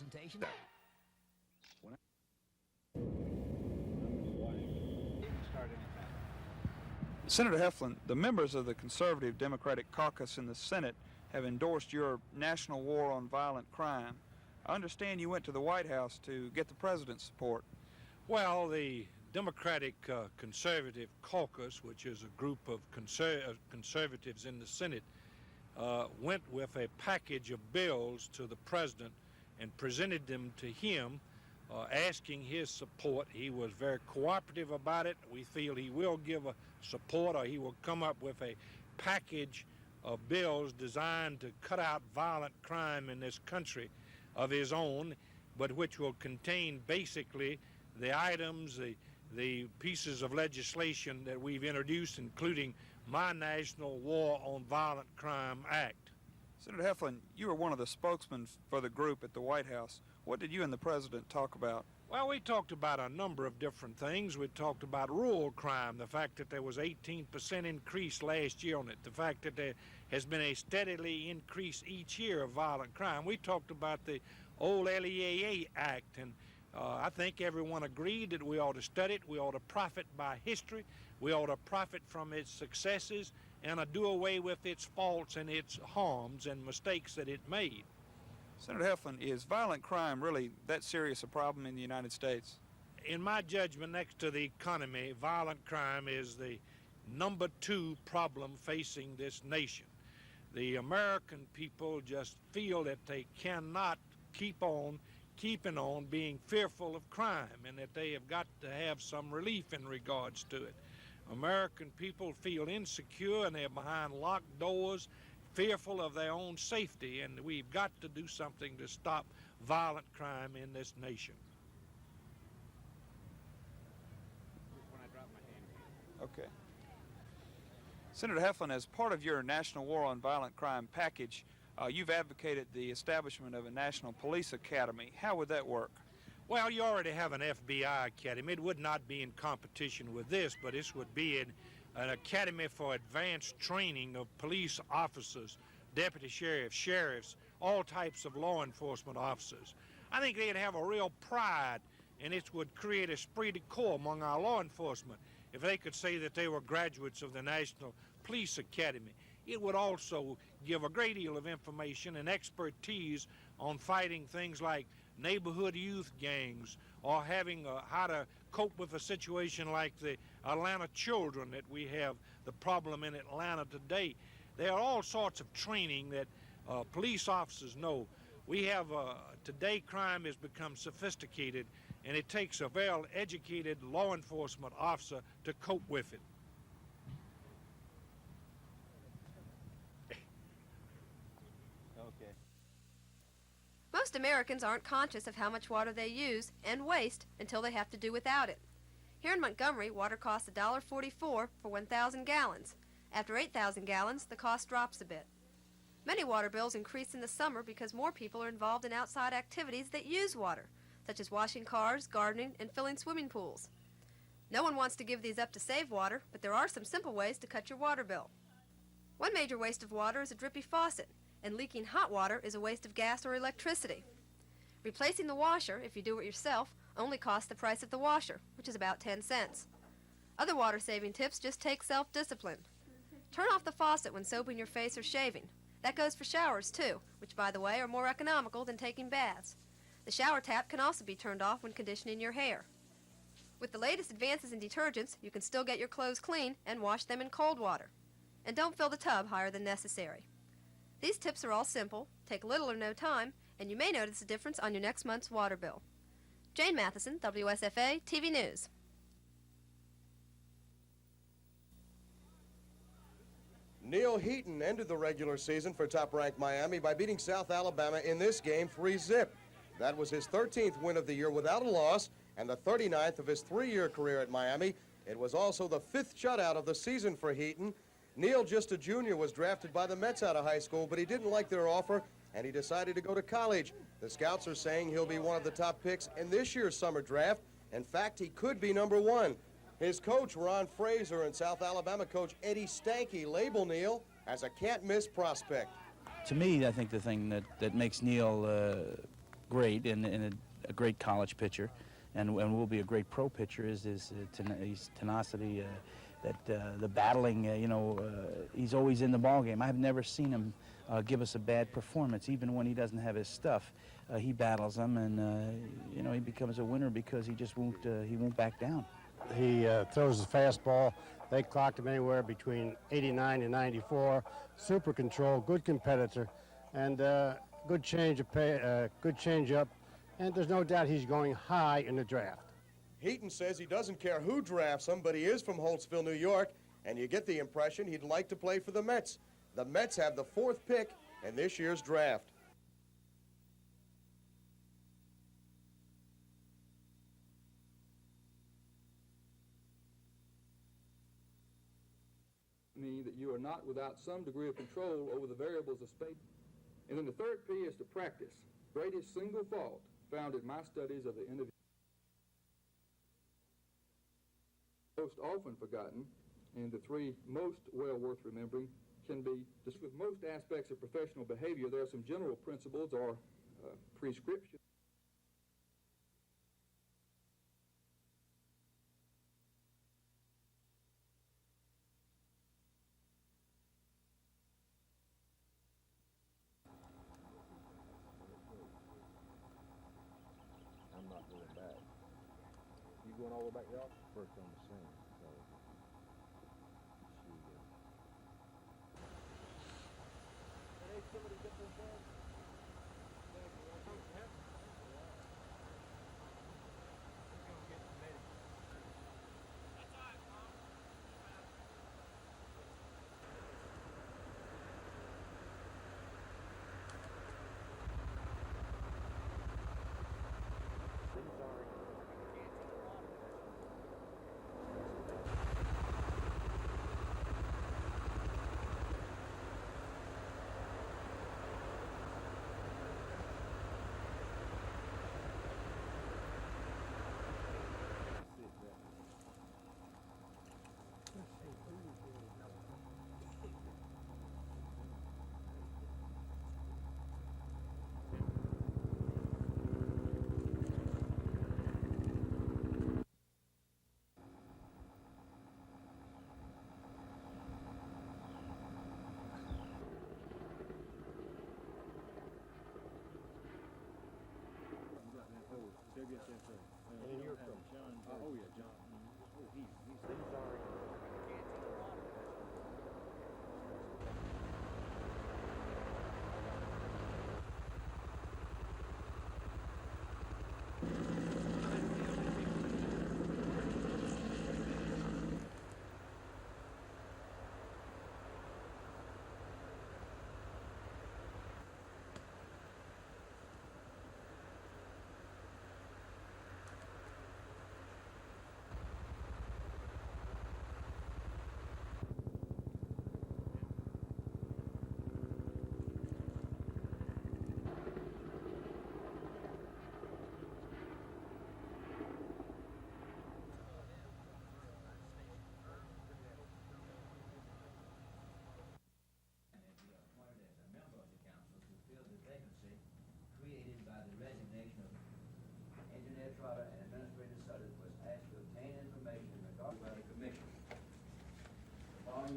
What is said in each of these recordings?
presentation. Senator Heflin, the members of the Conservative Democratic Caucus in the Senate have endorsed your national war on violent crime. I understand you went to the White House to get the president's support. Well, the Democratic Conservative Caucus, which is a group of conservatives in the Senate, went with a package of bills to the president and presented them to him, asking his support. He was very cooperative about it. We feel he will give a support, or he will come up with a package of bills designed to cut out violent crime in this country of his own, but which will contain basically the items, the pieces of legislation that we've introduced, including my National War on Violent Crime Act. Senator Heflin, you were one of the spokesmen for the group at the White House. What did you and the president talk about? Well, we talked about a number of different things. We talked about rural crime, the fact that there was 18% increase last year on it, the fact that there has been a steadily increase each year of violent crime. We talked about the old LEAA Act, and I think everyone agreed that we ought to study it, we ought to profit by history, we ought to profit from its successes, and do away with its faults and its harms and mistakes that it made. Senator Heflin, is violent crime really that serious a problem in the United States? In my judgment, next to the economy, violent crime is the number 2 problem facing this nation. The American people just feel that they cannot keep on keeping on being fearful of crime, and that they have got to have some relief in regards to it. American people feel insecure, and they're behind locked doors, fearful of their own safety, and we've got to do something to stop violent crime in this nation. Okay. Senator Heflin, as part of your National War on Violent Crime package, you've advocated the establishment of a National Police Academy. How would that work? Well, you already have an FBI Academy. It would not be in competition with this, but this would be an academy for advanced training of police officers, deputy sheriffs, all types of law enforcement officers. I think they'd have a real pride, and it would create a esprit de corps among our law enforcement if they could say that they were graduates of the National Police Academy. It would also give a great deal of information and expertise on fighting things like neighborhood youth gangs, or having how to cope with a situation like the Atlanta children that we have, the problem in Atlanta today. There are all sorts of training that police officers know. We have, today crime has become sophisticated, and it takes a well-educated law enforcement officer to cope with it. Okay. Most Americans aren't conscious of how much water they use and waste until they have to do without it. Here in Montgomery, water costs $1.44 for 1,000 gallons. After 8,000 gallons, the cost drops a bit. Many water bills increase in the summer because more people are involved in outside activities that use water, such as washing cars, gardening, and filling swimming pools. No one wants to give these up to save water, but there are some simple ways to cut your water bill. One major waste of water is a drippy faucet, and leaking hot water is a waste of gas or electricity. Replacing the washer, if you do it yourself, only costs the price of the washer, which is about 10 cents. Other water-saving tips just take self-discipline. Turn off the faucet when soaping your face or shaving. That goes for showers, too, which, by the way, are more economical than taking baths. The shower tap can also be turned off when conditioning your hair. With the latest advances in detergents, you can still get your clothes clean and wash them in cold water. And don't fill the tub higher than necessary. These tips are all simple, take little or no time, and you may notice a difference on your next month's water bill. Jane Matheson, WSFA TV News. Neil Heaton ended the regular season for top-ranked Miami by beating South Alabama in this game 3-zip. That was his 13th win of the year without a loss and the 39th of his 3-year career at Miami. It was also the 5th shutout of the season for Heaton. Neil, just a junior, was drafted by the Mets out of high school, but he didn't like their offer, and he decided to go to college. The scouts are saying he'll be one of the top picks in this year's summer draft. In fact, he could be number 1. His coach, Ron Fraser, and South Alabama coach Eddie Stanky label Neil as a can't-miss prospect. To me, I think the thing that makes Neil great and a great college pitcher, and will be a great pro pitcher, is his tenacity, the battling. He's always in the ball game. I've never seen him give us a bad performance, even when he doesn't have his stuff. He battles them, and he becomes a winner because he just won't back down. He throws his fastball. They clocked him anywhere between 89 and 94. Super control, good competitor, and good change up. And there's no doubt he's going high in the draft. Heaton says he doesn't care who drafts him, but he is from Holtzville, New York, and you get the impression he'd like to play for the Mets. The Mets have the 4th pick in this year's draft. Me that you are not without some degree of control over the variables of space. And then the third P is to practice. Greatest single fault found in my studies of the individual. Most often forgotten, and the 3 most well worth remembering can be, just with most aspects of professional behavior, there are some general principles or prescriptions. I'm not going back. You going all the way back out? First on the scene. So WSFA. And then you're from John. Oh yeah, John. Oh, he's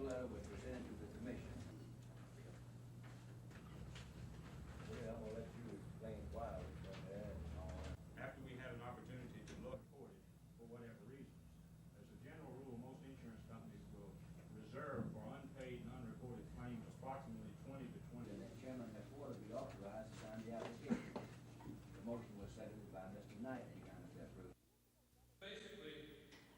letter was presented to the commission. Well, I'm going to let you explain why we've done that and all that. After we had an opportunity to look for it, for whatever reasons, as a general rule, most insurance companies will reserve for unpaid and unreported claims approximately 20 to 20. And the chairman therefore to be authorized to sign the application. The motion was seconded by Mr. Knight. Any kind of that rule?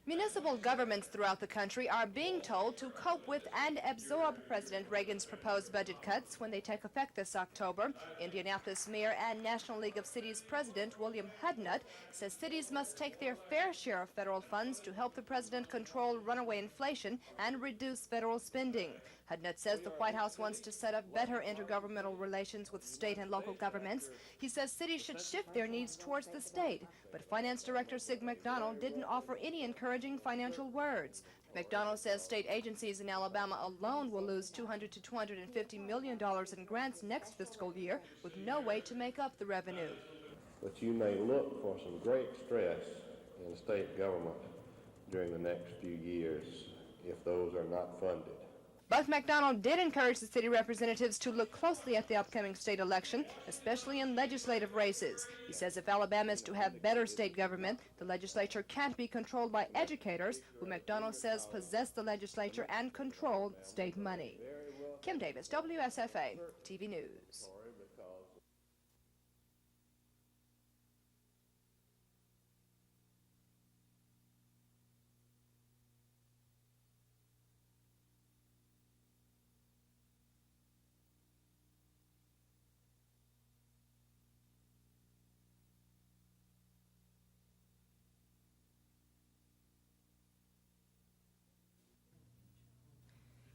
Municipal governments throughout the country are being told to cope with and absorb President Reagan's proposed budget cuts when they take effect this October. Indianapolis Mayor and National League of Cities President William Hudnut says cities must take their fair share of federal funds to help the president control runaway inflation and reduce federal spending. Hudnut says the White House wants to set up better intergovernmental relations with state and local governments. He says cities should shift their needs towards the state, but Finance Director Sig McDonald didn't offer any encouraging financial words. McDonald says state agencies in Alabama alone will lose $200 to $250 million in grants next fiscal year with no way to make up the revenue. but you may look for some great stress in state government during the next few years if those are not funded. But McDonald did encourage the city representatives to look closely at the upcoming state election, especially in legislative races. He says if Alabama is to have better state government, the legislature can't be controlled by educators, who McDonald says possess the legislature and control state money. Kim Davis, WSFA, TV News.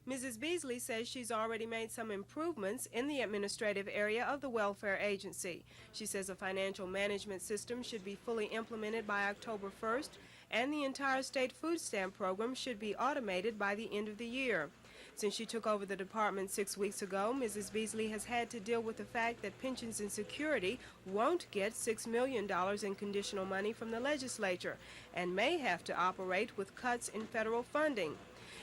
Mrs. Beasley says she's already made some improvements in the administrative area of the welfare agency. She says a financial management system should be fully implemented by October 1st, and the entire state food stamp program should be automated by the end of the year. Since she took over the department 6 weeks ago, Mrs. Beasley has had to deal with the fact that Pensions and Security won't get $6 million in conditional money from the legislature and may have to operate with cuts in federal funding.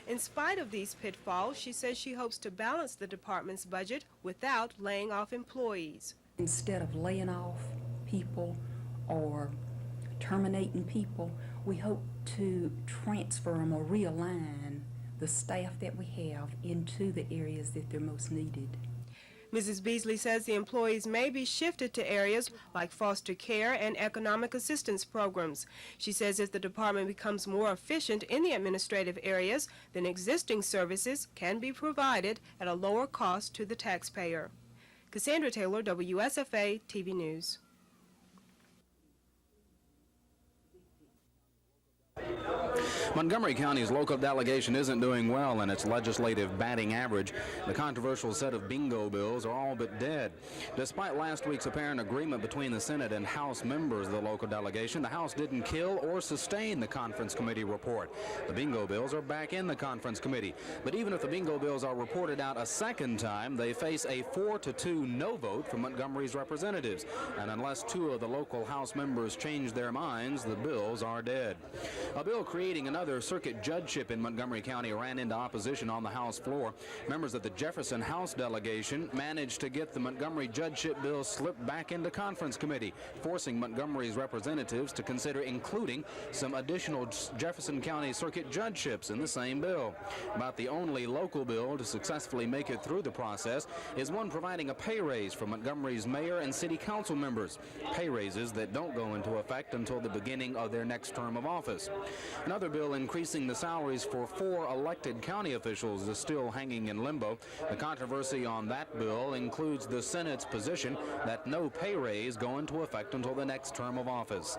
In spite of these pitfalls, she says she hopes to balance the department's budget without laying off employees. Instead of laying off people or terminating people, we hope to transfer them or realign the staff that we have into the areas that they're most needed. Mrs. Beasley says the employees may be shifted to areas like foster care and economic assistance programs. She says if the department becomes more efficient in the administrative areas, then existing services can be provided at a lower cost to the taxpayer. Cassandra Taylor, WSFA TV News. Montgomery County's local delegation isn't doing well in its legislative batting average. The controversial set of bingo bills are all but dead. Despite last week's apparent agreement between the Senate and House members of the local delegation, the House didn't kill or sustain the conference committee report. The bingo bills are back in the conference committee. But even if the bingo bills are reported out a second time, they face a 4-2 no vote from Montgomery's representatives. And unless two of the local House members change their minds, the bills are dead. A bill creating another circuit judgeship in Montgomery County ran into opposition on the House floor. Members of the Jefferson House delegation managed to get the Montgomery judgeship bill slipped back into conference committee, forcing Montgomery's representatives to consider including some additional Jefferson County circuit judgeships in the same bill. About the only local bill to successfully make it through the process is one providing a pay raise for Montgomery's mayor and city council members, pay raises that don't go into effect until the beginning of their next term of office. Another bill increasing the salaries for 4 elected county officials is still hanging in limbo. The controversy on that bill includes the Senate's position that no pay raise go into effect until the next term of office.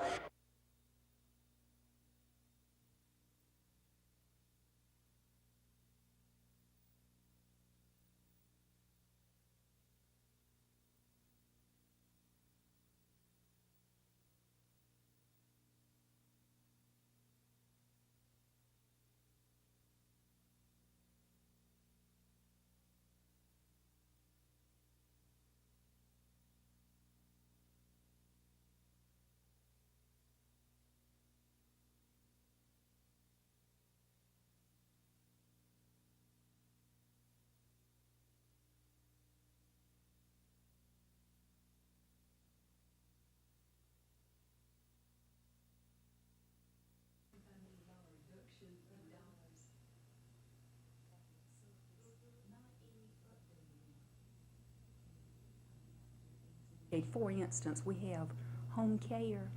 For instance, we have home care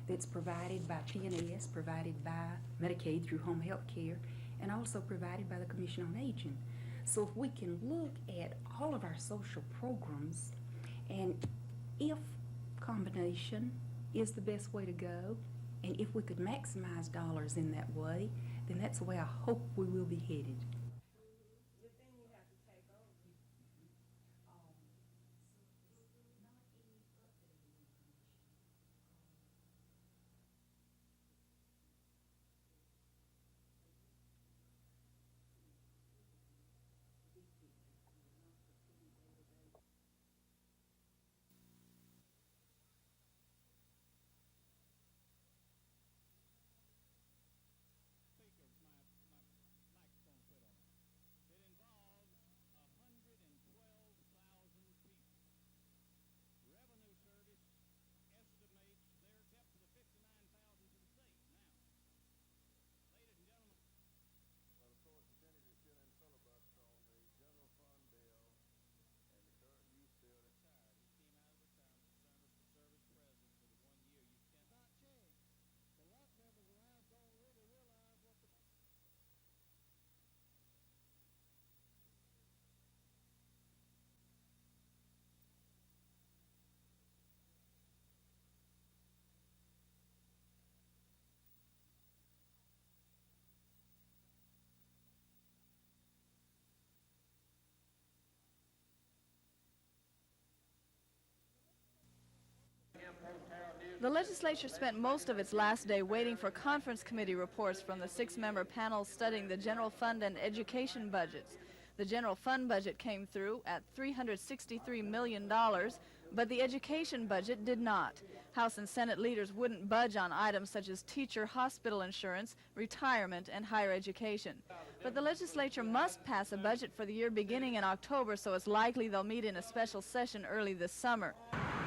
that's provided by P&S, provided by Medicaid through home health care, and also provided by the Commission on Aging. So if we can look at all of our social programs, and if combination is the best way to go, and if we could maximize dollars in that way, then that's the way I hope we will be headed. legislature spent most of its last day waiting for conference committee reports from the 6-member panel studying the general fund and education budgets. The general fund budget came through at $363 million, but the education budget did not. House and Senate leaders wouldn't budge on items such as teacher hospital insurance, retirement, and higher education. But the legislature must pass a budget for the year beginning in October, so it's likely they'll meet in a special session early this summer.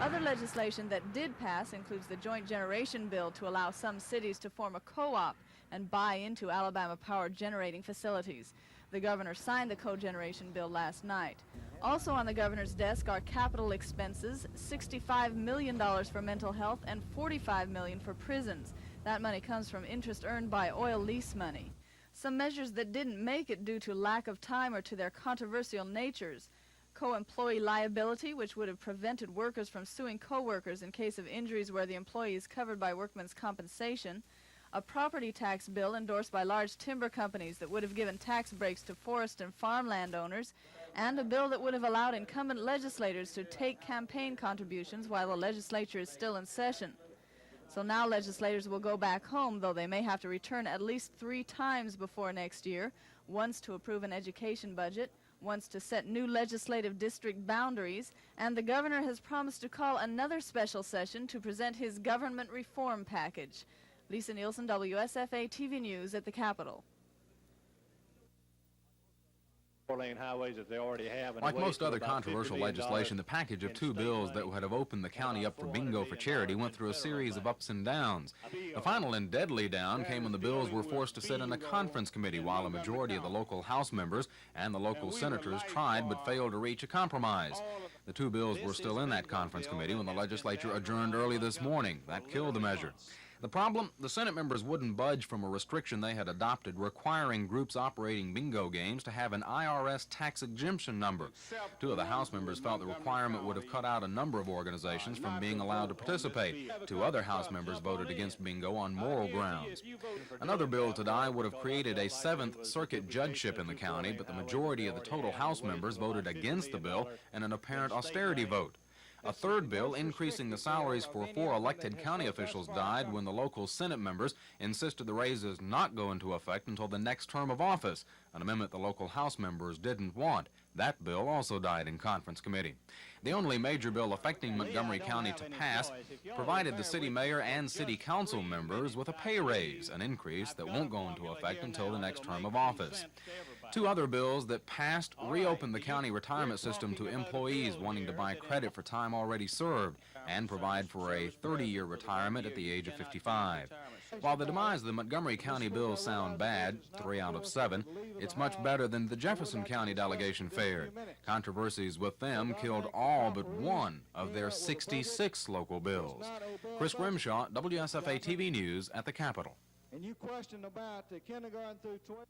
Other legislation that did pass includes the joint generation bill to allow some cities to form a co-op and buy into Alabama power generating facilities. The governor signed the cogeneration bill last night. Also on the governor's desk are capital expenses, $65 million for mental health and $45 million for prisons. That money comes from interest earned by oil lease money. Some measures that didn't make it due to lack of time or to their controversial natures: co-employee liability, which would have prevented workers from suing co-workers in case of injuries where the employee is covered by workman's compensation; a property tax bill endorsed by large timber companies that would have given tax breaks to forest and farmland owners; and a bill that would have allowed incumbent legislators to take campaign contributions while the legislature is still in session. So now legislators will go back home, though they may have to return at least 3 times before next year, once to approve an education budget, once to set new legislative district boundaries, and the governor has promised to call another special session to present his government reform package. Lisa Nielsen, WSFA TV News at the Capitol. 4-lane highways that they already have. Like most other controversial legislation, the package of 2 bills that would have opened the county up for bingo for charity went through a series of ups and downs. The final and deadly down came when the bills were forced to sit in a conference committee while a majority of the local House members and the local senators tried but failed to reach a compromise. The 2 bills were still in that conference committee when the legislature adjourned early this morning. That killed the measure. The problem? The Senate members wouldn't budge from a restriction they had adopted requiring groups operating bingo games to have an IRS tax exemption number. 2 of the House members felt the requirement would have cut out a number of organizations from being allowed to participate. 2 other House members voted against bingo on moral grounds. Another bill to die would have created a 7th Circuit judgeship in the county, but the majority of the total House members voted against the bill in an apparent austerity vote. A 3rd bill increasing the salaries for 4 elected county officials died when the local Senate members insisted the raises not go into effect until the next term of office, an amendment the local House members didn't want. That bill also died in conference committee. The only major bill affecting Montgomery County to pass provided the city mayor and city council members with a pay raise, an increase that won't go into effect until the next term of office. 2 other bills that passed reopened the county retirement system to employees wanting to buy credit for time already served and provide for a 30-year retirement at the age of 55. While the demise of the Montgomery County bills sound bad, 3 out of 7, it's much better than the Jefferson County delegation fared. Controversies with them killed all but 1 of their 66 local bills. Chris Grimshaw, WSFA TV News at the Capitol. And you questioned about the kindergarten through 12.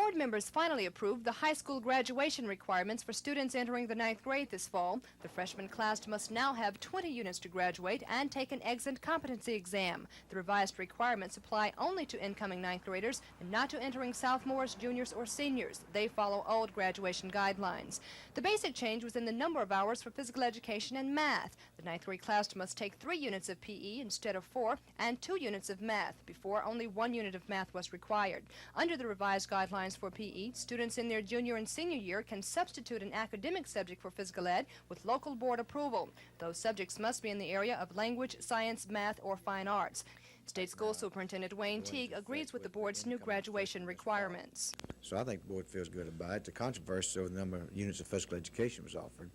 board members finally approved the high school graduation requirements for students entering the 9th grade this fall. The freshman class must now have 20 units to graduate and take an exit competency exam. The revised requirements apply only to incoming 9th graders and not to entering sophomores, juniors, or seniors. They follow old graduation guidelines. The basic change was in the number of hours for physical education and math. The 9th grade class must take 3 units of PE instead of 4 and 2 units of math. Before, only 1 unit of math was required. Under the revised guidelines for PE, students in their junior and senior year can substitute an academic subject for physical ed with local board approval. Those subjects must be in the area of language, science, math, or fine arts. State School Superintendent Wayne Teague agrees with the board's new graduation requirements. So I think the board feels good about it. The controversy over the number of units of physical education was offered.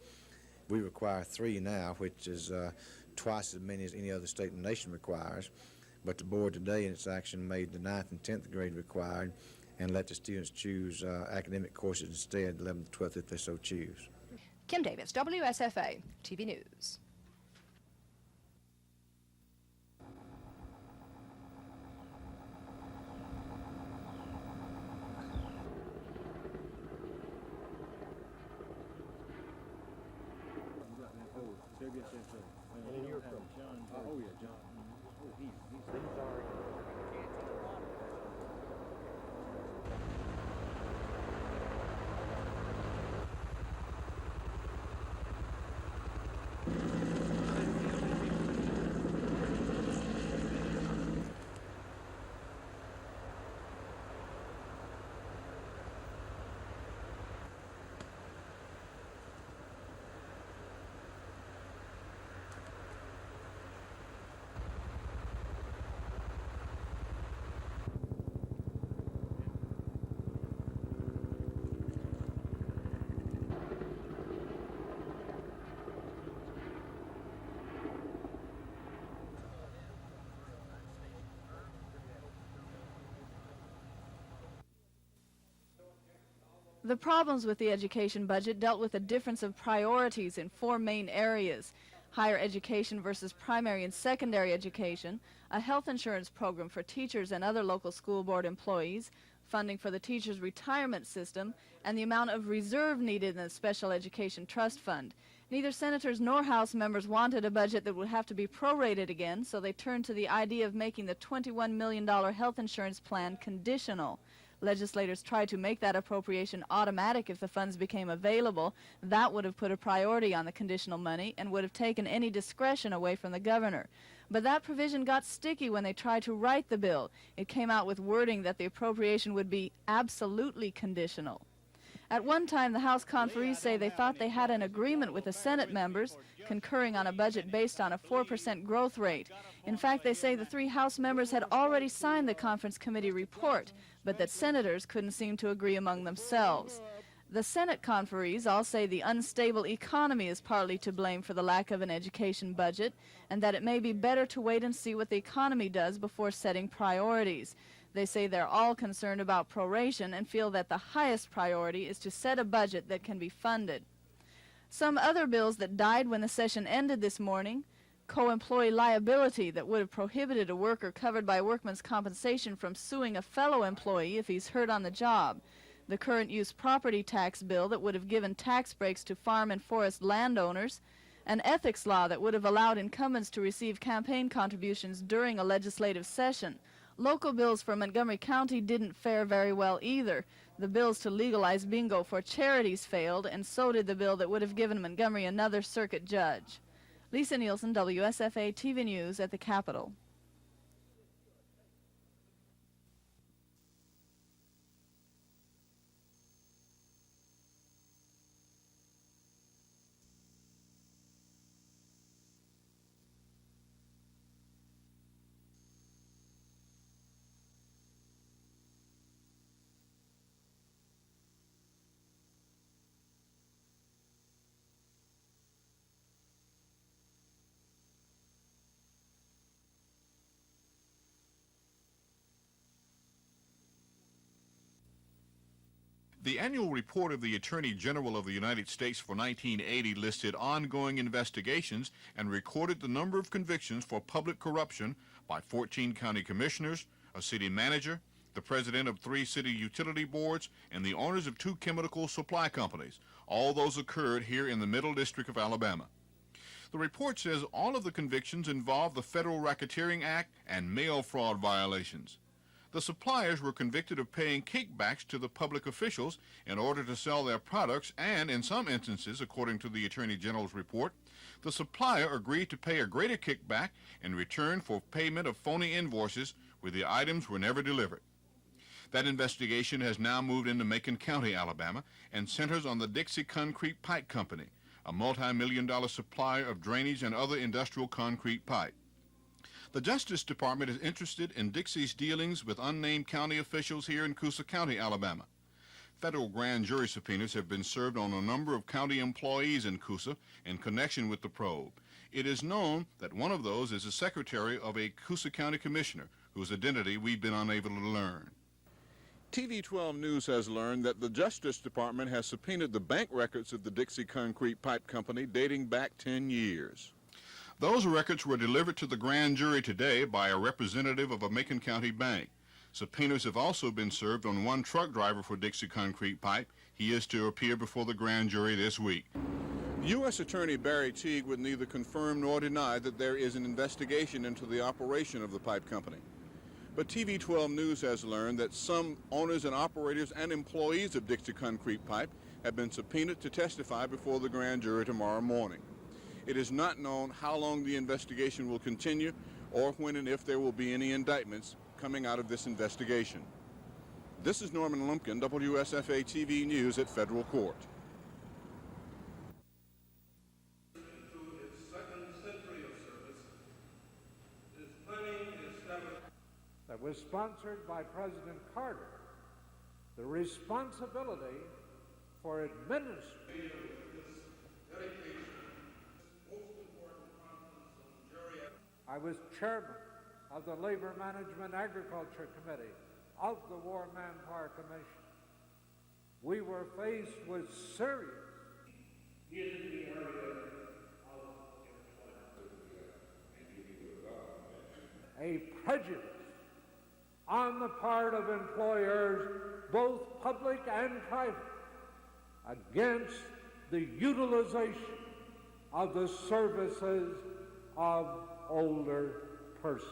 We require 3 now, which is twice as many as any other state in the nation requires. But the board today in its action made the 9th and 10th grade required and let the students choose academic courses instead, 11th and 12th if they so choose. Kim Davis, WSFA, TV News. And you're from John. Oh yeah, John. Oh, he's already. The problems with the education budget dealt with a difference of priorities in 4 main areas: higher education versus primary and secondary education, a health insurance program for teachers and other local school board employees, funding for the teachers' retirement system, and the amount of reserve needed in the Special Education Trust Fund. Neither senators nor House members wanted a budget that would have to be prorated again, so they turned to the idea of making the $21 million health insurance plan conditional. Legislators tried to make that appropriation automatic if the funds became available. That would have put a priority on the conditional money and would have taken any discretion away from the governor. But that provision got sticky when they tried to write the bill. It came out with wording that the appropriation would be absolutely conditional. At one time, the House conferees say they thought they had an agreement with the Senate members, concurring on a budget based on a 4% growth rate. In fact, they say the 3 House members had already signed the conference committee report, but that senators couldn't seem to agree among themselves. The Senate conferees all say the unstable economy is partly to blame for the lack of an education budget, and that it may be better to wait and see what the economy does before setting priorities. They say they're all concerned about proration and feel that the highest priority is to set a budget that can be funded. Some other bills that died when the session ended this morning: co-employee liability that would have prohibited a worker covered by workman's compensation from suing a fellow employee if he's hurt on the job; the current use property tax bill that would have given tax breaks to farm and forest landowners; an ethics law that would have allowed incumbents to receive campaign contributions during a legislative session. Local bills for Montgomery County didn't fare very well either. The bills to legalize bingo for charities failed, and so did the bill that would have given Montgomery another circuit judge. Lisa Nielsen, WSFA TV News at the Capitol. The annual report of the Attorney General of the United States for 1980 listed ongoing investigations and recorded the number of convictions for public corruption by 14 county commissioners, a city manager, the president of 3 city utility boards, and the owners of 2 chemical supply companies. All those occurred here in the Middle District of Alabama. The report says all of the convictions involve the Federal Racketeering Act and mail fraud violations. The suppliers were convicted of paying kickbacks to the public officials in order to sell their products, and in some instances, according to the Attorney General's report, the supplier agreed to pay a greater kickback in return for payment of phony invoices where the items were never delivered. That investigation has now moved into Macon County, Alabama, and centers on the Dixie Concrete Pipe Company, a multi-million-dollar supplier of drainage and other industrial concrete pipe. The Justice Department is interested in Dixie's dealings with unnamed county officials here in Coosa County, Alabama. Federal grand jury subpoenas have been served on a number of county employees in Coosa in connection with the probe. It is known that one of those is the secretary of a Coosa County commissioner, whose identity we've been unable to learn. TV 12 News has learned that the Justice Department has subpoenaed the bank records of the Dixie Concrete Pipe Company dating back 10 years. Those records were delivered to the grand jury today by a representative of a Macon County bank. Subpoenas have also been served on one truck driver for Dixie Concrete Pipe. He is to appear before the grand jury this week. U.S. Attorney Barry Teague would neither confirm nor deny that there is an investigation into the operation of the pipe company. But TV 12 News has learned that some owners and operators and employees of Dixie Concrete Pipe have been subpoenaed to testify before the grand jury tomorrow morning. It is not known how long the investigation will continue or when and if there will be any indictments coming out of this investigation. This is Norman Lumpkin, WSFA TV News at Federal Court. That was sponsored by President Carter. The responsibility for administering I was chairman of the Labor Management Agriculture Committee of the War Manpower Commission. We were faced with serious a prejudice on the part of employers, both public and private, against the utilization of the services of older persons.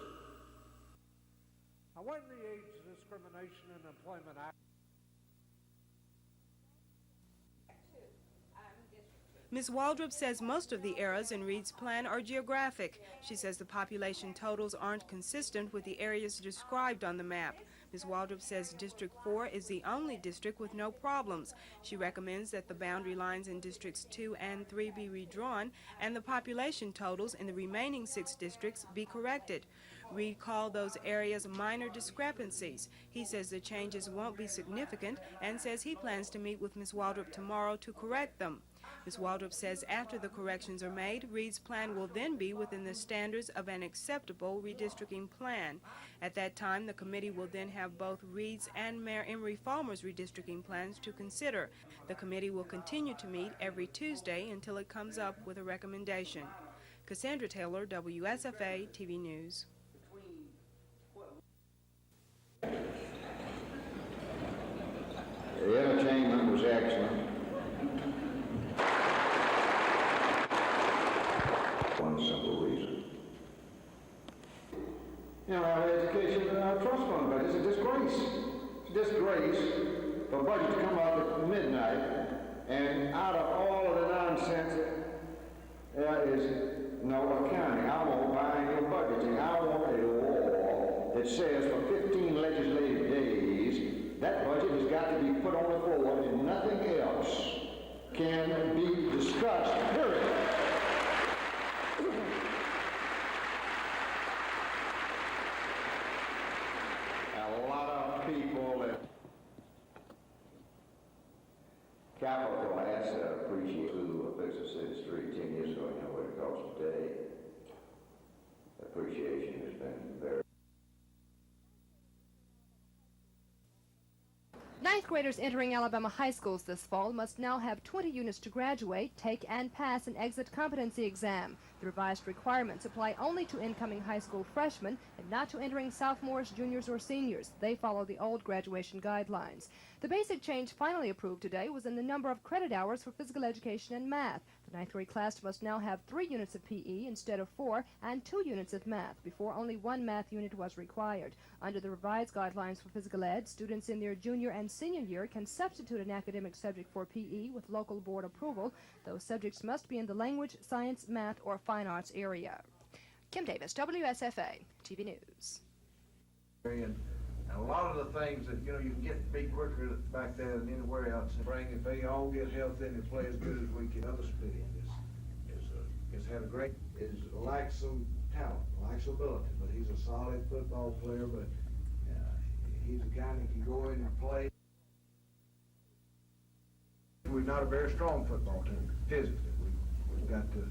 Now, when the Age Discrimination in Employment Act Ms. Waldrop says most of the errors in Reed's plan are geographic. She says the population totals aren't consistent with the areas described on the map. Ms. Waldrop says District 4 is the only district with no problems. She recommends that the boundary lines in Districts 2 and 3 be redrawn and the population totals in the remaining 6 districts be corrected. Reed called those areas minor discrepancies. He says the changes won't be significant and says he plans to meet with Ms. Waldrop tomorrow to correct them. Ms. Waldrop says after the corrections are made, Reed's plan will then be within the standards of an acceptable redistricting plan. At that time, the committee will then have both Reed's and Mayor Emory Falmer's redistricting plans to consider. The committee will continue to meet every Tuesday until it comes up with a recommendation. Cassandra Taylor, WSFA TV News. The entertainment was excellent. One simple reason. You know, our education trust fund budget is a disgrace. It's a disgrace for a budget to come up at midnight, and out of all of the nonsense, there is no accounting. I want biannual budgeting. I want a law that says for 15 legislative days, that budget has got to be put on the floor and nothing else can be discussed, period. A lot of people that capital asset appreciate who fix a city street 10 years ago, you know what it costs today. Appreciation has been very graders entering Alabama high schools this fall must now have 20 units to graduate, take and pass an exit competency exam. The revised requirements apply only to incoming high school freshmen and not to entering sophomores, juniors, or seniors. They follow the old graduation guidelines. The basic change finally approved today was in the number of credit hours for physical education and math. The ninth grade class must now have 3 units of PE instead of 4 and 2 units of math. Before, only 1 math unit was required. Under the revised guidelines for physical ed, students in their junior and senior year can substitute an academic subject for PE with local board approval. Those subjects must be in the language, science, math, or fine arts area. Kim Davis, WSFA, TV News. And a lot of the things that, you know, you can get be quicker back there than anywhere else. If they all get healthy and play as good as we can, other split is had a great, lacks some talent, lacks ability, but he's a solid football player, but he's the kind that can go in and play. We're not a very strong football team physically. We've got to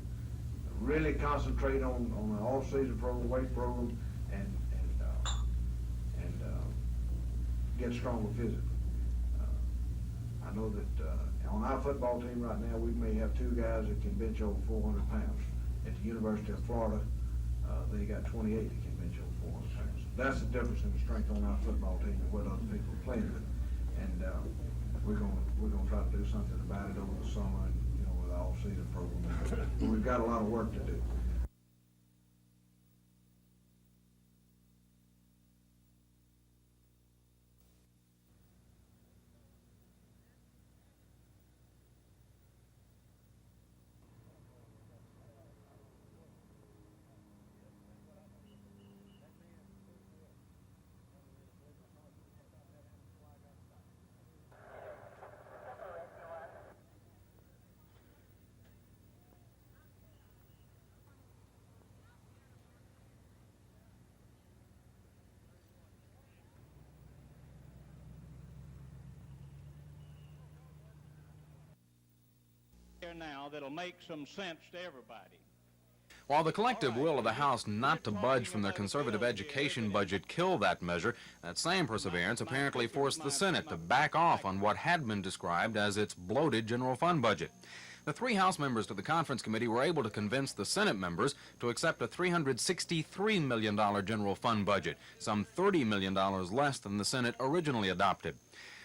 really concentrate on the off-season program, weight program, and get stronger physically. I know that on our football team right now, we may have 2 guys that can bench over 400 pounds. At the University of Florida, they got 28 that can bench over 400 pounds. That's the difference in the strength on our football team and what other people are playing with. And we're gonna try to do something about it over the summer and, you know, with the all-season program. But we've got a lot of work to do. Now that'll make some sense to everybody. While the collective will of the House not to budge from their conservative education budget killed that measure, that same perseverance apparently forced the Senate to back off on what had been described as its bloated general fund budget. The 3 House members to the Conference Committee were able to convince the Senate members to accept a $363 million general fund budget, some $30 million less than the Senate originally adopted.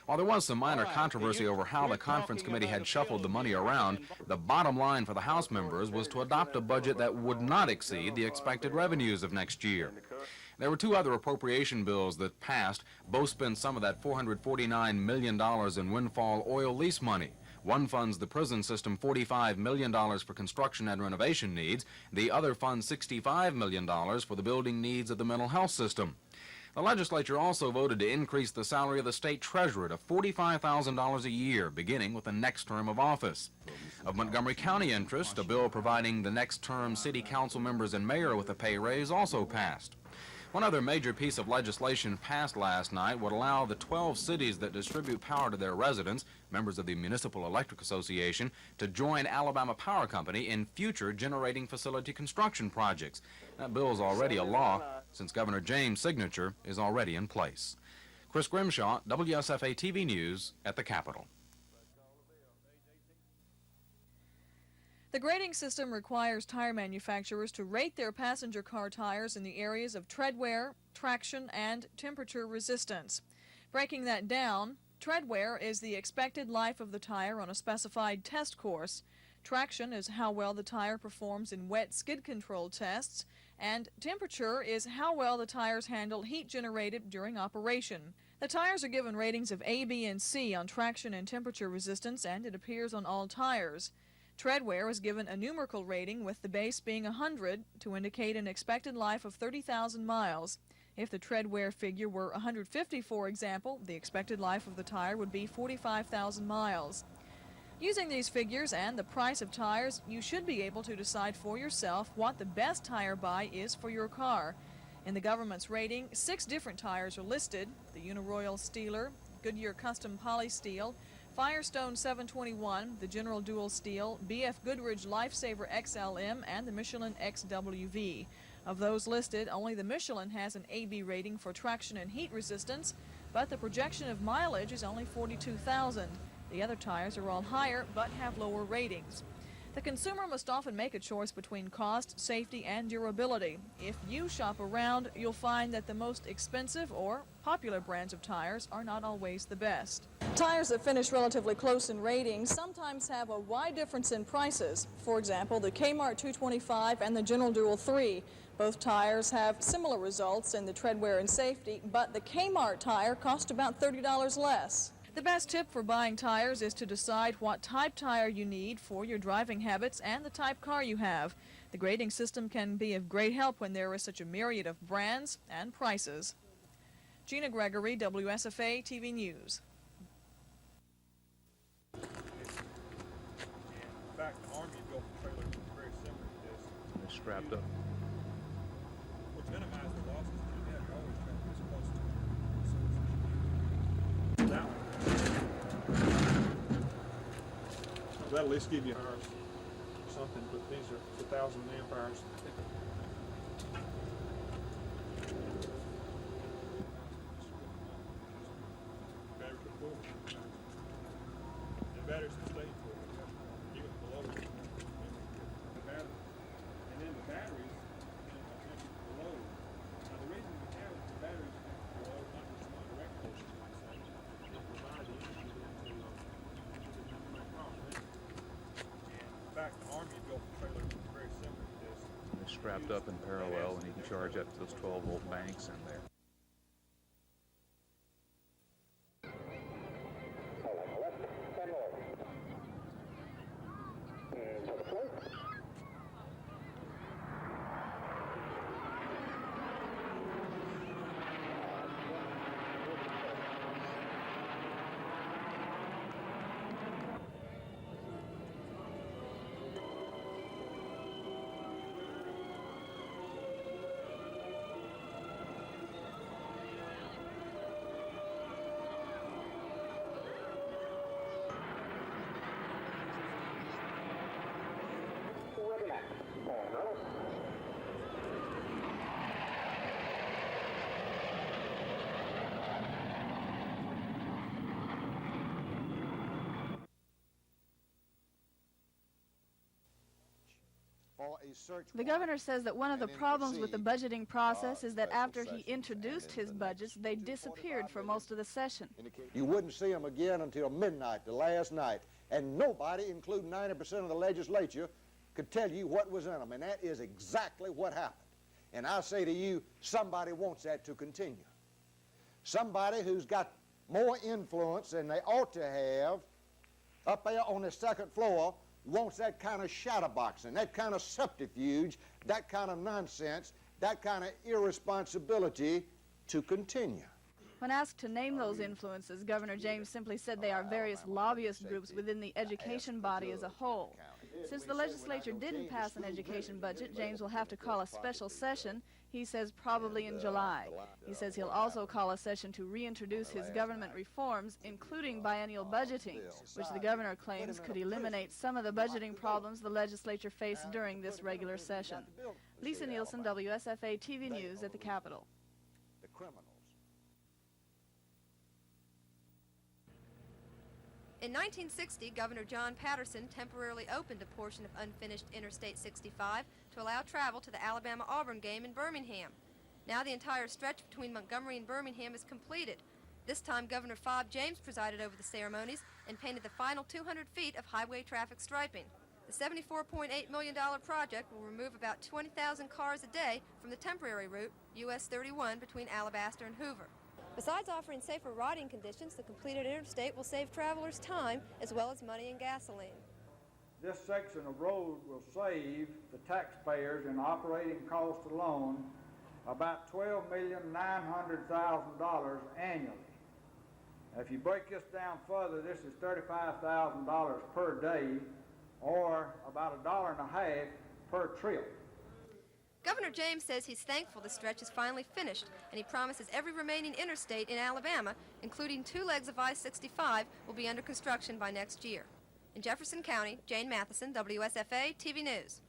While there was some minor controversy over how the Conference Committee had shuffled the money around, the bottom line for the House members was to adopt a budget that would not exceed the expected revenues of next year. There were 2 other appropriation bills that passed. Both spent some of that $449 million in windfall oil lease money. One funds the prison system $45 million for construction and renovation needs. The other funds $65 million for the building needs of the mental health system. The legislature also voted to increase the salary of the state treasurer to $45,000 a year, beginning with the next term of office. Of Montgomery County interest, a bill providing the next term city council members and mayor with a pay raise also passed. One other major piece of legislation passed last night would allow the 12 cities that distribute power to their residents, members of the Municipal Electric Association, to join Alabama Power Company in future generating facility construction projects. That bill is already a law, since Governor James' signature is already in place. Chris Grimshaw, WSFA TV News at the Capitol. The grading system requires tire manufacturers to rate their passenger car tires in the areas of tread wear, traction, and temperature resistance. Breaking that down, tread wear is the expected life of the tire on a specified test course. Traction is how well the tire performs in wet skid control tests, and temperature is how well the tires handle heat generated during operation. The tires are given ratings of A, B, and C on traction and temperature resistance, and it appears on all tires. Tread wear is given a numerical rating, with the base being 100 to indicate an expected life of 30,000 miles. If the tread wear figure were 150, for example, the expected life of the tire would be 45,000 miles. Using these figures and the price of tires, you should be able to decide for yourself what the best tire buy is for your car. In the government's rating, 6 different tires are listed: the Uniroyal Steeler, Goodyear Custom Poly Steel, Firestone 721, the General Dual Steel, BF Goodrich Lifesaver XLM, and the Michelin XWV. Of those listed, only the Michelin has an AB rating for traction and heat resistance. but the projection of mileage is only 42,000. The other tires are all higher but have lower ratings. The consumer must often make a choice between cost, safety, and durability. If you shop around, you'll find that the most expensive or popular brands of tires are not always the best. Tires that finish relatively close in ratings sometimes have a wide difference in prices. For example, the Kmart 225 and the General Dual 3. Both tires have similar results in the tread wear and safety, but the Kmart tire cost about $30 less. The best tip for buying tires is to decide what type tire you need for your driving habits and the type car you have. The grading system can be of great help when there is such a myriad of brands and prices. Gina Gregory, WSFA TV News. In fact, the Army built a trailer very similar to this. They're strapped up. Which minimize the losses that you have. You're always trying to get as close to that one. That'll at least give you hours or something, but these are 1,000 amp hours. Battery can full. The batteries can stay full, even below the battery. And then the batteries below. Now the reason we have the batteries below, not just one direct portion, to provide the energy to my car. In fact, the Army built a trailer very similar to this. They're strapped up in parallel, and you can charge up to those 12-volt banks in there. The governor says that one of the problems with the budgeting process is that after he introduced his budgets, they disappeared for most of the session. You wouldn't see them again until midnight, the last night, and nobody, including 90% of the legislature, could tell you what was in them, and that is exactly what happened. And I say to you, somebody wants that to continue. Somebody who's got more influence than they ought to have up there on the second floor wants that kind of shadowboxing, that kind of subterfuge, that kind of nonsense, that kind of irresponsibility to continue. When asked to name those influences, Governor James simply said they are various lobbyist groups within the education body as a whole. Since the legislature didn't pass an education budget, James will have to call a special session, he says probably in July. He says he'll also call a session to reintroduce his government reforms, including biennial budgeting, which the governor claims could eliminate some of the budgeting problems the legislature faced during this regular session. Lisa Nielsen, WSFA TV News at the Capitol. In 1960, Governor John Patterson temporarily opened a portion of unfinished Interstate 65 to allow travel to the Alabama-Auburn game in Birmingham. Now the entire stretch between Montgomery and Birmingham is completed. This time, Governor Fob James presided over the ceremonies and painted the final 200 feet of highway traffic striping. The $74.8 million project will remove about 20,000 cars a day from the temporary route, US 31, between Alabaster and Hoover. Besides offering safer riding conditions, the completed interstate will save travelers time as well as money and gasoline. This section of road will save the taxpayers in operating cost alone about $12,900,000 annually. If you break this down further, this is $35,000 per day, or about $1.50 per trip. Governor James says he's thankful the stretch is finally finished, and he promises every remaining interstate in Alabama, including 2 legs of I-65, will be under construction by next year. In Jefferson County, Jane Matheson, WSFA TV News.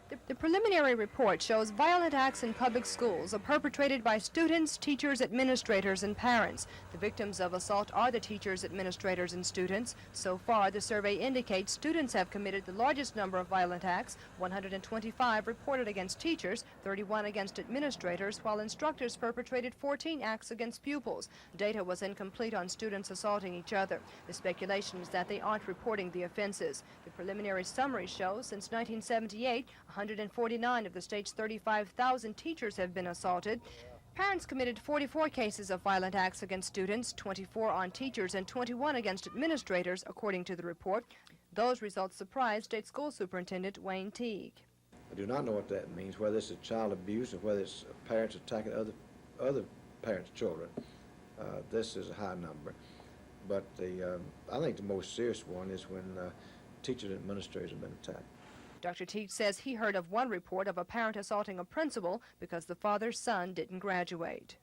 The preliminary report shows violent acts in public schools are perpetrated by students, teachers, administrators, and parents. The victims of assault are the teachers, administrators, and students. So far, the survey indicates students have committed the largest number of violent acts, 125 reported against teachers, 31 against administrators, while instructors perpetrated 14 acts against pupils. Data was incomplete on students assaulting each other. The speculation is that they aren't reporting the offenses. The preliminary summary shows since 1978, 149 of the state's 35,000 teachers have been assaulted. Parents committed 44 cases of violent acts against students, 24 on teachers, and 21 against administrators, according to the report. Those results surprised State School Superintendent Wayne Teague. I do not know what that means, whether it's child abuse or whether it's parents attacking other parents' children. This is a high number. But I think the most serious one is when teachers and administrators have been attacked. Dr. Teague says he heard of one report of a parent assaulting a principal because the father's son didn't graduate.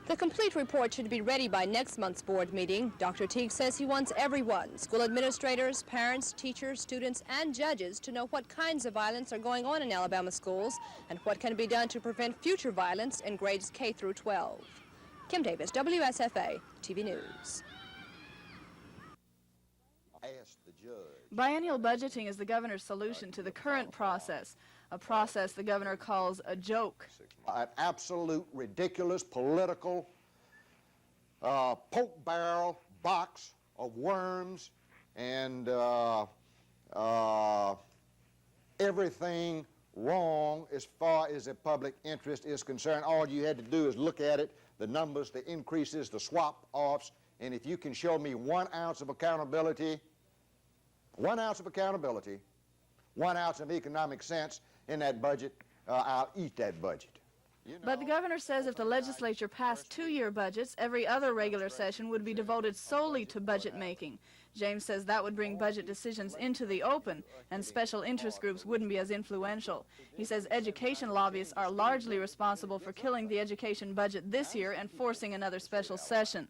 The complete report should be ready by next month's board meeting. Dr. Teague says he wants everyone, school administrators, parents, teachers, students, and judges, to know what kinds of violence are going on in Alabama schools and what can be done to prevent future violence in grades K through 12. Kim Davis, WSFA, TV News. Biennial budgeting is the governor's solution to the current process, a process the governor calls a joke. An absolute ridiculous political poke barrel box of worms and everything wrong as far as the public interest is concerned. All you had to do is look at it, the numbers, the increases, the swap-offs, and if you can show me 1 ounce of accountability, 1 ounce of accountability, 1 ounce of economic sense in that budget, I'll eat that budget. But the governor says if the legislature passed two-year budgets, every other regular session would be devoted solely to budget making. James says that would bring budget decisions into the open, and special interest groups wouldn't be as influential. He says education lobbyists are largely responsible for killing the education budget this year and forcing another special session.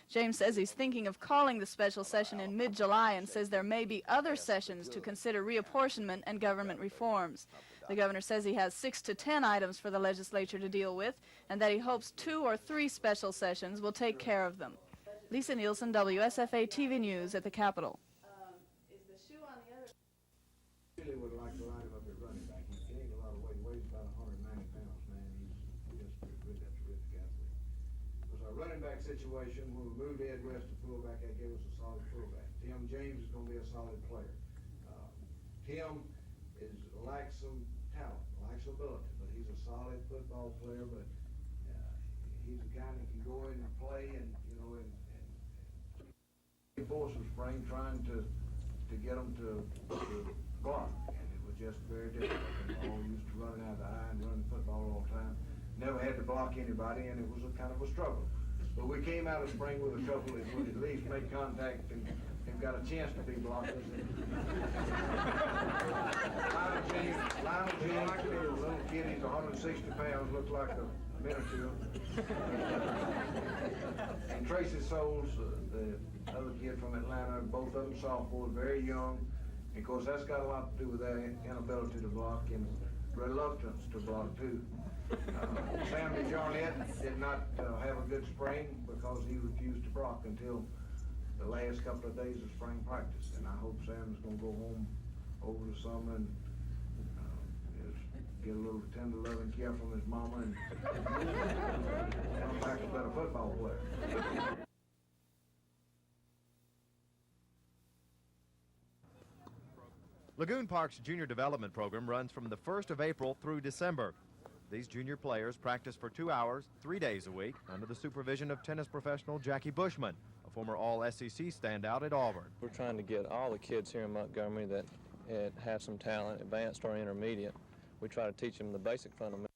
James says he's thinking of calling the special session in mid-July and says there may be other sessions to consider reapportionment and government reforms. The governor says he has 6 to 10 items for the legislature to deal with and that he hopes 2 or 3 special sessions will take care of them. Lisa Nielsen, WSFA TV News at the Capitol. Really would like to line him up at running back. He's gained a lot of weight. He weighs about 190 pounds, man. He's just a terrific athlete. It was our running back situation. When we moved Ed West to fullback, that gave us a solid fullback. Tim James is going to be a solid player. Tim lacks some talent, lacks ability, but he's a solid football player. But he's the kind that can go in and play, and force of spring trying to get them to block, and it was just very difficult. They all used to running out of the eye and running football all the time. Never had to block anybody, and it was a kind of a struggle. But we came out of spring with a couple that would at least make contact and got a chance to be blockers. Lionel James, a little kid, he's 160 pounds, looks like a miniature. And Tracy Souls, the other kid from Atlanta, both of them sophomores, very young. And of course, that's got a lot to do with their inability to block and reluctance to block too. Sam DeJarnette did not have a good spring because he refused to block until the last couple of days of spring practice. And I hope Sam is going to go home over the summer and get a little tender loving care from his mama and come back a better football player. Lagoon Park's junior development program runs from the 1st of April through December. These junior players practice for 2 hours, 3 days a week, under the supervision of tennis professional Jackie Bushman, a former All-SEC standout at Auburn. We're trying to get all the kids here in Montgomery that have some talent, advanced or intermediate. We try to teach them the basic fundamentals.